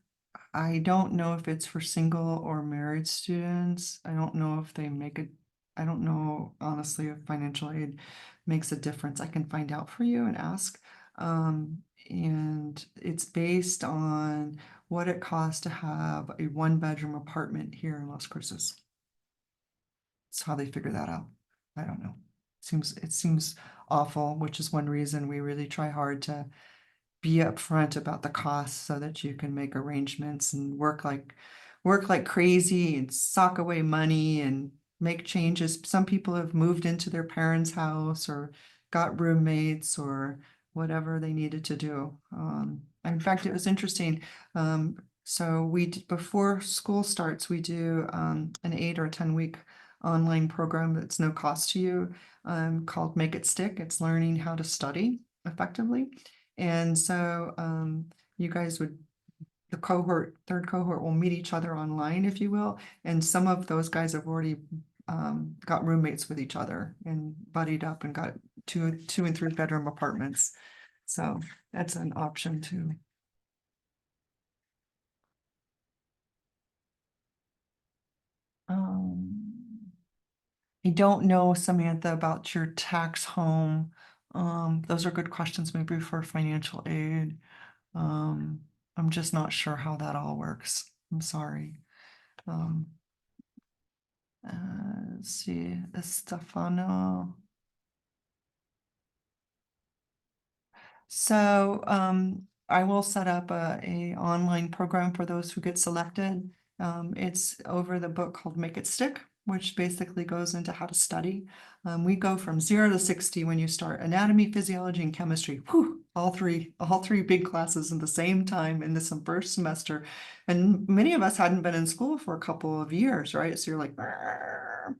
I don't know if it's for single or married students. I don't know if they make it. I don't know, honestly, if financial aid makes a difference. I can find out for you and ask. And it's based on what it costs to have a 1-bedroom apartment here in Las Cruces. It's how they figure that out. I don't know. It seems awful, which is one reason we really try hard to be upfront about the costs so that you can make arrangements and work like crazy and sock away money and make changes. Some people have moved into their parents' house or got roommates or whatever they needed to do. In fact, it was interesting. So before school starts, we do an 8 or 10 week online program that's no cost to you, called Make It Stick. It's learning how to study effectively. And so you guys the third cohort will meet each other online, if you will. And some of those guys have already got roommates with each other and buddied up and got two and 3 bedroom apartments. So that's an option too. I don't know, Samantha, about your tax home. Those are good questions maybe for financial aid. I'm just not sure how that all works. I'm sorry. Um, let's see, Estefano. So I will set up a online program for those who get selected. It's over the book called Make It Stick, which basically goes into how to study. We go from 0 to 60 when you start anatomy, physiology, and chemistry. Whew, all three big classes at the same time in this first semester. And many of us hadn't been in school for a couple of years, right? So you're like, "Brr."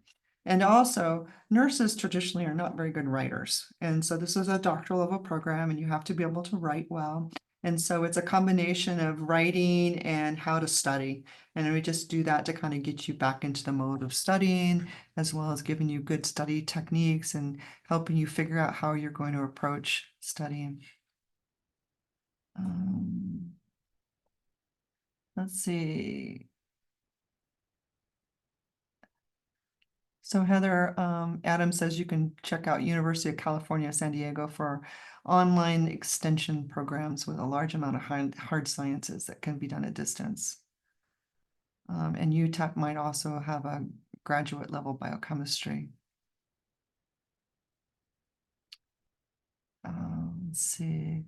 And also, nurses traditionally are not very good writers. And so this is a doctoral level program and you have to be able to write well. And so it's a combination of writing and how to study. And we just do that to kind of get you back into the mode of studying, as well as giving you good study techniques and helping you figure out how you're going to approach studying. Let's see. So Heather, Adam says you can check out University of California, San Diego for online extension programs with a large amount of hard sciences that can be done at distance. And UTEP might also have a graduate level biochemistry. Let's see.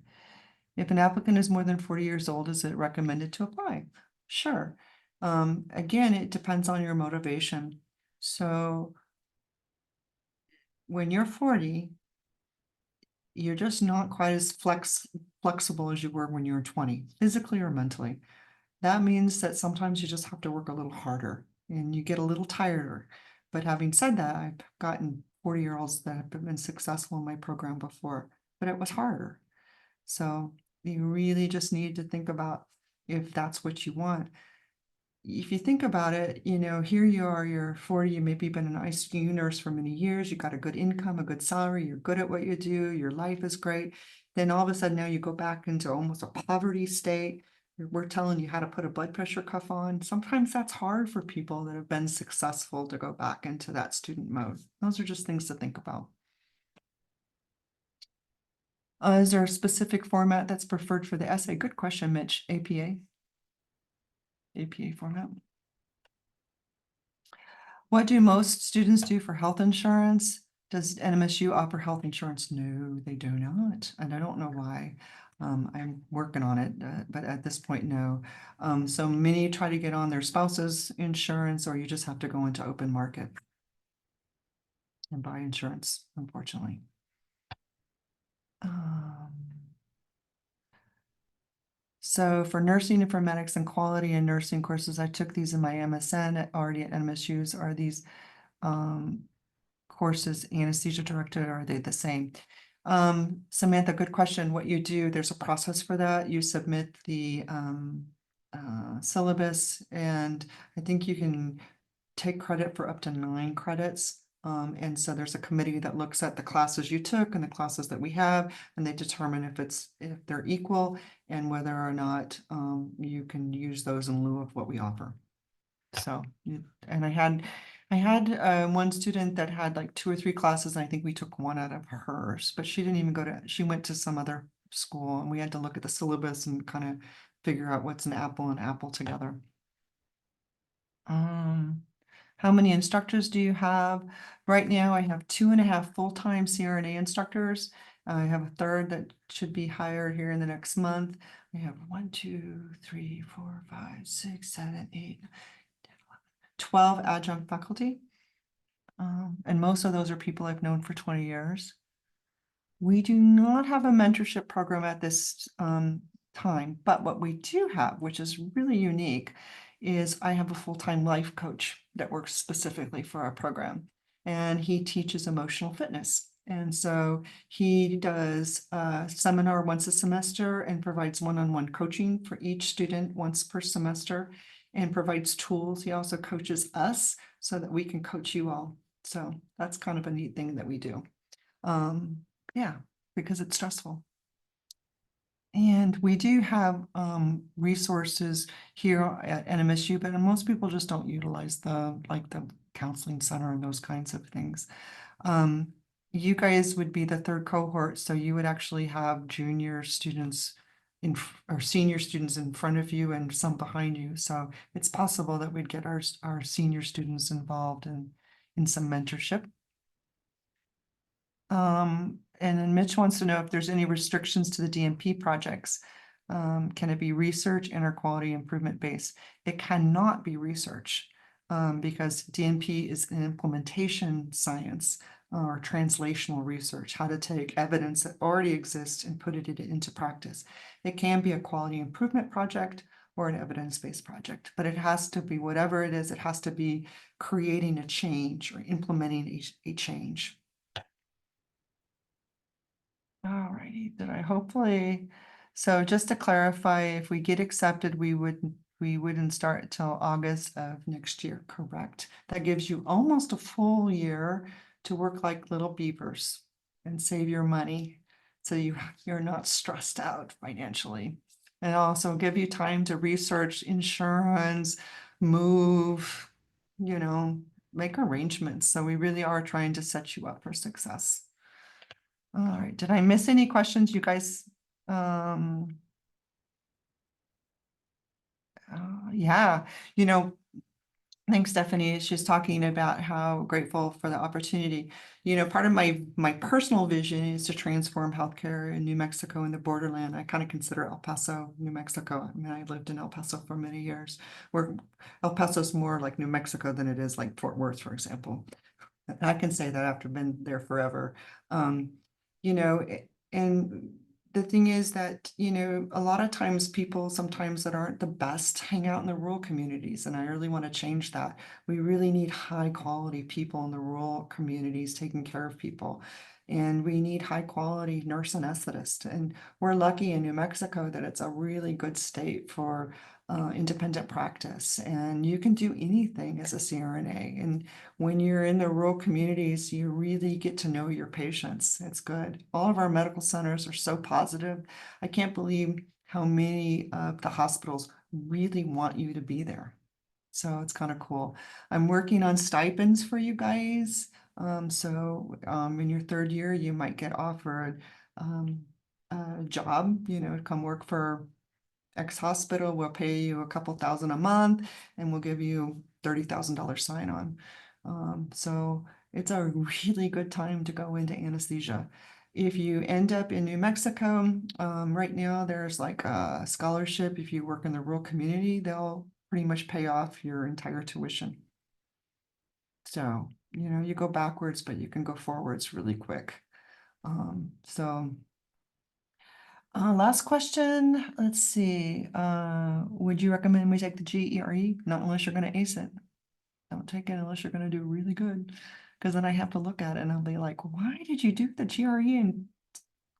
If an applicant is more than 40 years old, is it recommended to apply? Sure. Again, it depends on your motivation. So when you're 40, you're just not quite as flexible as you were when you were 20, physically or mentally. That means that sometimes you just have to work a little harder and you get a little tireder. But having said that, I've gotten 40-year-olds that have been successful in my program before, but it was harder. So you really just need to think about if that's what you want. If you think about it, here you are, you're 40, you maybe been an ICU nurse for many years, you got a good income, a good salary, you're good at what you do, your life is great. Then all of a sudden now you go back into almost a poverty state. We're telling you how to put a blood pressure cuff on. Sometimes that's hard for people that have been successful to go back into that student mode. Those are just things to think about. Is there a specific format that's preferred for the essay? Good question, Mitch. APA format. What do most students do for health insurance? Does NMSU offer health insurance? No, they do not, and I don't know why. I'm working on it, but at this point, no. So many try to get on their spouse's insurance, or you just have to go into open market and buy insurance, unfortunately. Um, So for nursing, informatics, and quality and nursing courses, I took these in my MSN already at NMSU's. Are these courses anesthesia directed, or are they the same? Samantha, good question. What you do, there's a process for that. You submit the syllabus, and I think you can take credit for up to 9 credits. And so there's a committee that looks at the classes you took and the classes that we have, and they determine if they're equal and whether or not you can use those in lieu of what we offer. So, and I had one student that had like 2 or 3 classes, and I think we took one out of hers, but she didn't even she went to some other school, and we had to look at the syllabus and kind of figure out what's an apple and apple together. How many instructors do you have? Right now, I have 2.5 full-time CRNA instructors. I have a third that should be hired here in the next month. We have 1, 2, 3, 4, 5, 6, 7, 8, 12 adjunct faculty. And most of those are people I've known for 20 years. We do not have a mentorship program at this time, but what we do have, which is really unique, is I have a full-time life coach that works specifically for our program, and he teaches emotional fitness. And so he does a seminar once a semester and provides one-on-one coaching for each student once per semester and provides tools. He also coaches us so that we can coach you all. So that's kind of a neat thing that we do. Yeah, because it's stressful. And we do have resources here at NMSU, but most people just don't utilize the counseling center and those kinds of things. You guys would be the 3rd cohort, so you would actually have junior students or senior students in front of you and some behind you. So it's possible that we'd get our senior students involved in some mentorship. And then Mitch wants to know if there's any restrictions to the DMP projects. Can it be research and or quality improvement based? It cannot be research because DMP is an implementation science or translational research, how to take evidence that already exists and put it into practice. It can be a quality improvement project or an evidence-based project, but it has to be whatever it is, it has to be creating a change or implementing a change. All righty, did I hopefully, so just to clarify, if we get accepted, we wouldn't start until August of next year, correct? That gives you almost a full year to work like little beavers and save your money so you're not stressed out financially. And also give you time to research insurance, move, make arrangements. So we really are trying to set you up for success. All right, did I miss any questions, you guys? Yeah, thanks, Stephanie. She's talking about how grateful for the opportunity. Part of my personal vision is to transform healthcare in New Mexico and the borderland. I kind of consider El Paso, New Mexico. I mean, I lived in El Paso for many years, where El Paso's more like New Mexico than it is like Fort Worth, for example. I can say that after been there forever. And the thing is that, a lot of times people sometimes that aren't the best hang out in the rural communities, and I really want to change that. We really need high quality people in the rural communities taking care of people. And we need high quality nurse anesthetists. And we're lucky in New Mexico that it's a really good state for independent practice. And you can do anything as a CRNA. And when you're in the rural communities, you really get to know your patients. It's good. All of our medical centers are so positive. I can't believe how many of the hospitals really want you to be there. So it's kind of cool. I'm working on stipends for you guys. So in your 3rd year, you might get offered a job, come work for X hospital. We'll pay you a couple thousand a month and we'll give you $30,000 sign on. So It's a really good time to go into anesthesia. If you end up in New Mexico, right now there's like a scholarship. If you work in the rural community, they'll pretty much pay off your entire tuition. So, you go backwards, but you can go forwards really quick. Last question. Let's see. Would you recommend we take the GERE? Not unless you're going to ace it. Don't take it unless you're going to do really good. Because then I have to look at it and I'll be like, why did you do the GRE and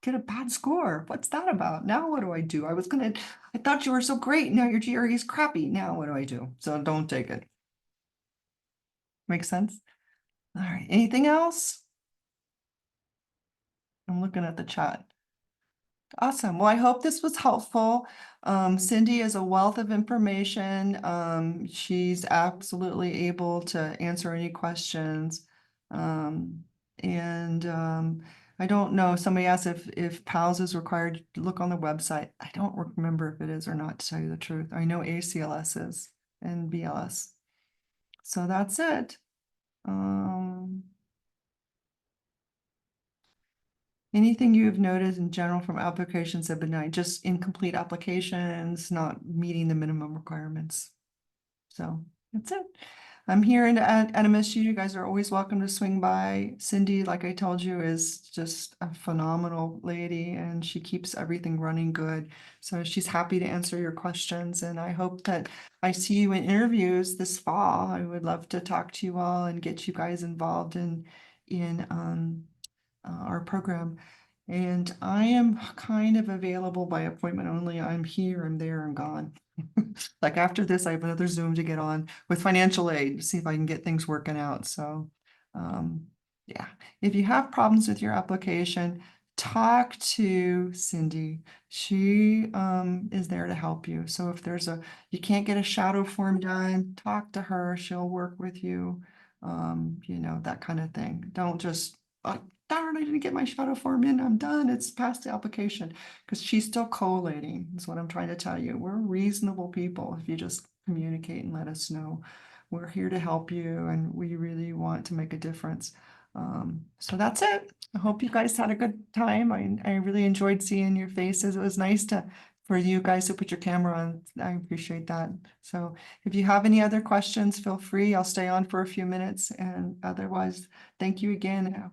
get a bad score? What's that about? Now what do I do? I thought you were so great. Now your GRE is crappy. Now what do I do? So don't take it. Make sense? All right. Anything else? I'm looking at the chat. Awesome. Well, I hope this was helpful. Cindy is a wealth of information. She's absolutely able to answer any questions. Um, and I don't know, somebody asked if PALS is required to look on the website. I don't remember if it is or not, to tell you the truth. I know ACLS is and BLS. So that's it. Anything you have noted in general from applications have been just incomplete applications, not meeting the minimum requirements. So that's it. I'm here at MSU. You guys are always welcome to swing by. Cindy, like I told you, is just a phenomenal lady and she keeps everything running good. So she's happy to answer your questions. And I hope that I see you in interviews this fall. I would love to talk to you all and get you guys involved in our program. And I am kind of available by appointment only. I'm here, I'm there, I'm gone. Like after this, I have another Zoom to get on with financial aid to see if I can get things working out. So, yeah, if you have problems with your application, talk to Cindy. She is there to help you. So if you can't get a shadow form done, talk to her. She'll work with you. That kind of thing. Don't just like, darn, I didn't get my shadow form in. I'm done. It's past the application because she's still collating, is what I'm trying to tell you. We're reasonable people if you just communicate and let us know. We're here to help you and we really want to make a difference. So that's it. I hope you guys had a good time. I really enjoyed seeing your faces. It was nice for you guys to put your camera on. I appreciate that. So if you have any other questions, feel free. I'll stay on for a few minutes and otherwise, thank you again.